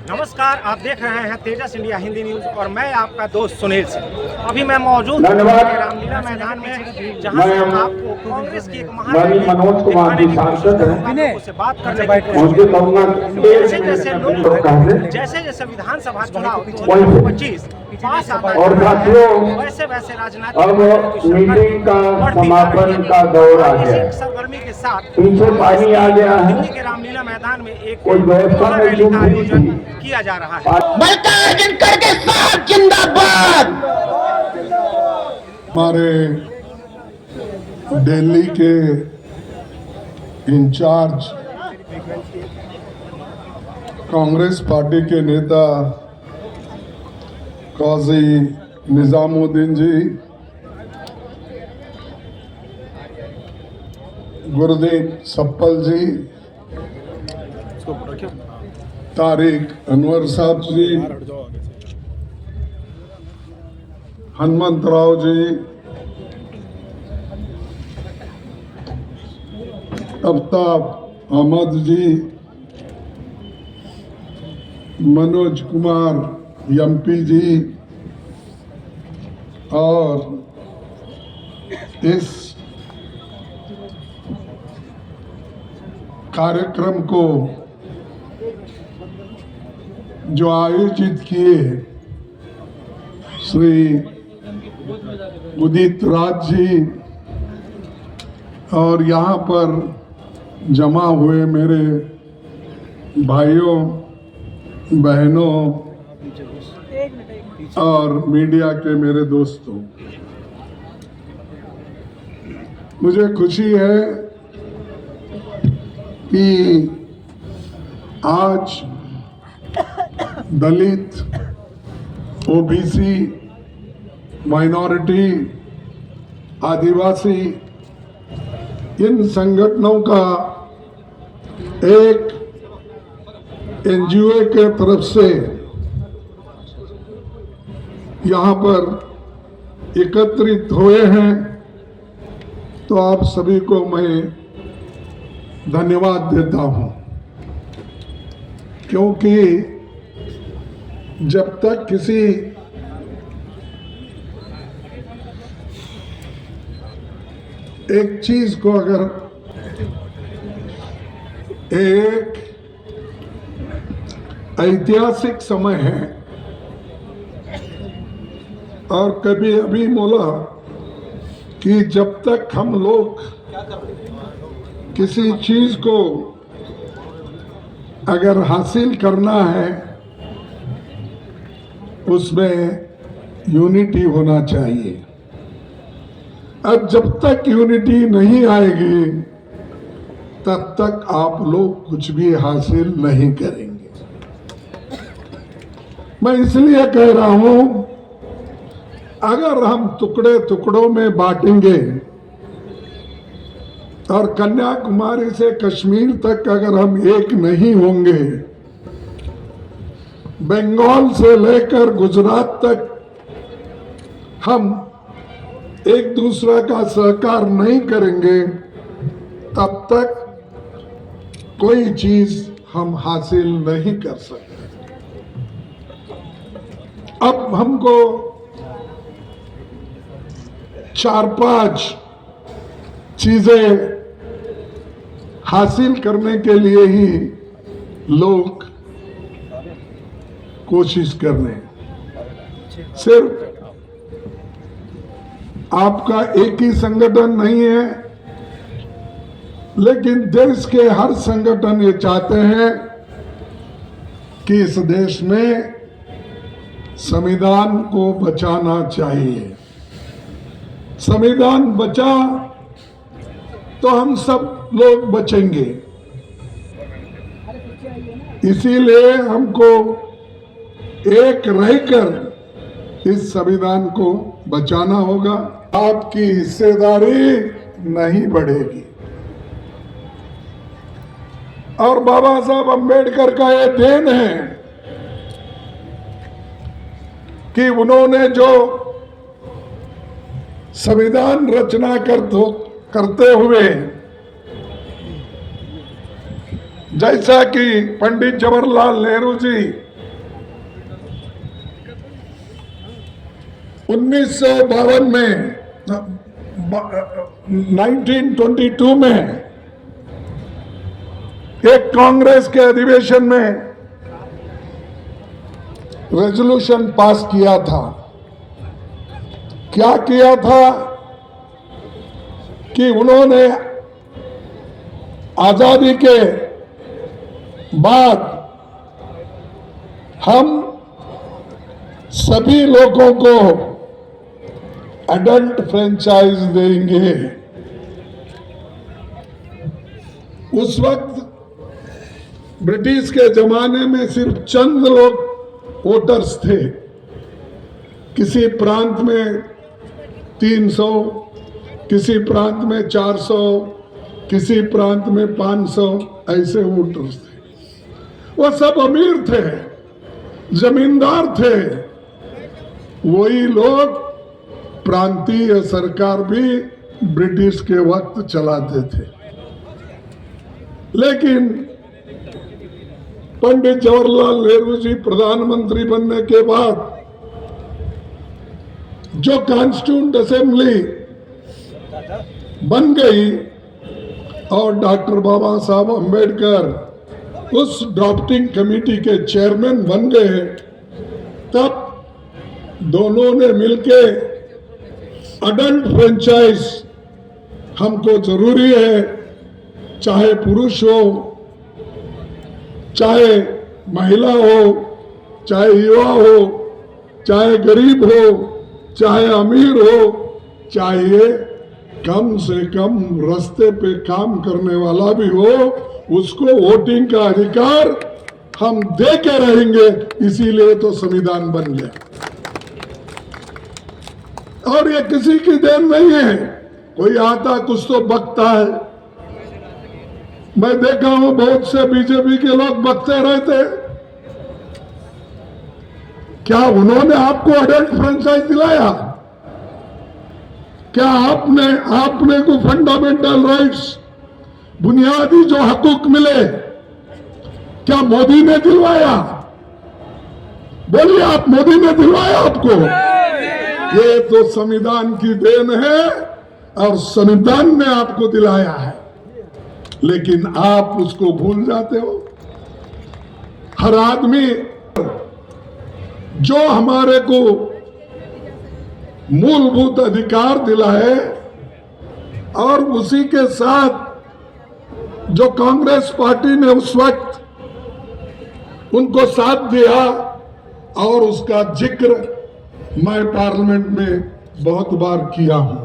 नमस्कार, आप देख रहे हैं तेजस इंडिया हिंदी न्यूज और मैं आपका दोस्त सुनील सिंह। अभी मैं मौजूद हूँ रामलीला मैदान में, जहाँ से आपको कांग्रेस की एक महान मनोज कुमार जी सांसद हैं, से बात करने की कोशिश जैसे जैसे जैसे विधानसभा चुनाव 2025 पास आता और साथियों, वैसे वैसे अब मीटिंग का समापन का दौर आ गया। सरगर्मी के साथ पीछे पानी आ गया है। दिल्ली के रामलीला मैदान में एक कोई व्यवस्था में रैली का आयोजन थी। किया जा रहा है। मल्लिकार्जुन खड़गे के साथ जिंदाबाद। हमारे दिल्ली के इंचार्ज कांग्रेस पार्टी के नेता काजी निजामुद्दीन जी, गुरदीप सप्पल जी, तारिक अनवर साहब जी, हनुमंतराव जी, अफ्ताब अहमद जी, मनोज कुमार एमपी जी, और इस कार्यक्रम को जो आयोजित किए श्री उदित राज जी, और यहाँ पर जमा हुए मेरे भाइयों बहनों और मीडिया के मेरे दोस्तों, मुझे खुशी है कि आज दलित, ओबीसी, माइनॉरिटी, आदिवासी इन संगठनों का एक एनजीओ के तरफ से यहाँ पर एकत्रित हुए हैं, तो आप सभी को मैं धन्यवाद देता हूँ, क्योंकि जब तक किसी एक चीज को अगर एक ऐतिहासिक समय है, और कभी अभी बोला कि जब तक हम लोग किसी चीज को अगर हासिल करना है उसमें यूनिटी होना चाहिए। अब जब तक यूनिटी नहीं आएगी तब तक आप लोग कुछ भी हासिल नहीं करेंगे। मैं इसलिए कह रहा हूं, अगर हम टुकड़े टुकड़ों में बांटेंगे और कन्याकुमारी से कश्मीर तक अगर हम एक नहीं होंगे, बंगाल से लेकर गुजरात तक हम एक दूसरे का सहकार नहीं करेंगे, तब तक कोई चीज हम हासिल नहीं कर सकते। अब हमको 4-5 चीजें हासिल करने के लिए ही लोग कोशिश कर रहे हैं। सिर्फ आपका एक ही संगठन नहीं है, लेकिन देश के हर संगठन ये चाहते हैं कि इस देश में संविधान को बचाना चाहिए। संविधान बचा तो हम सब लोग बचेंगे। इसीलिए हमको एक रहकर इस संविधान को बचाना होगा। आपकी हिस्सेदारी नहीं बढ़ेगी। और बाबा साहब अम्बेडकर का ये देन है कि उन्होंने जो संविधान रचना करते हुए, जैसा कि पंडित जवाहरलाल नेहरू जी 1952 में 1922 में एक कांग्रेस के अधिवेशन में रेजोल्यूशन पास किया था। क्या किया था कि उन्होंने आजादी के बाद हम सभी लोगों को एडल्ट फ्रेंचाइज देंगे। उस वक्त ब्रिटिश के जमाने में सिर्फ चंद लोग वोटर्स थे। किसी प्रांत में 300, किसी प्रांत में 400, किसी प्रांत में 500 ऐसे वोटर्स थे। वो सब अमीर थे, जमींदार थे। वही लोग प्रांतीय सरकार भी ब्रिटिश के वक्त चलाते थे। लेकिन पंडित जवाहरलाल नेहरू जी प्रधानमंत्री बनने के बाद जो कॉन्स्टिट्यूंट असेंबली बन गई और डॉक्टर बाबा साहब अंबेडकर उस ड्राफ्टिंग कमेटी के चेयरमैन बन गए, तब दोनों ने मिलके अडल्ट फ्रेंचाइज हमको जरूरी है, चाहे पुरुष हो, चाहे महिला हो, चाहे युवा हो, चाहे गरीब हो, चाहे अमीर हो, चाहे कम से कम रास्ते पे काम करने वाला भी हो, उसको वोटिंग का अधिकार हम दे के रहेंगे। इसीलिए तो संविधान बन गया। और ये किसी की देन नहीं है, कोई आता कुछ तो बकता है। मैं देखा हूं बहुत से बीजेपी के लोग बकते रहते। क्या उन्होंने आपको अडल्ट फ्रेंचाइज दिलाया? क्या आपने को फंडामेंटल राइट्स, बुनियादी जो हकूक मिले, क्या मोदी ने दिलवाया? बोलिए, आप मोदी ने दिलवाया आपको? ये तो संविधान की देन है और संविधान ने आपको दिलाया है, लेकिन आप उसको भूल जाते हो। हर आदमी जो हमारे को मूलभूत अधिकार दिलाए और उसी के साथ जो कांग्रेस पार्टी ने उस वक्त उनको साथ दिया, और उसका जिक्र मैं पार्लियामेंट में बहुत बार किया हूं।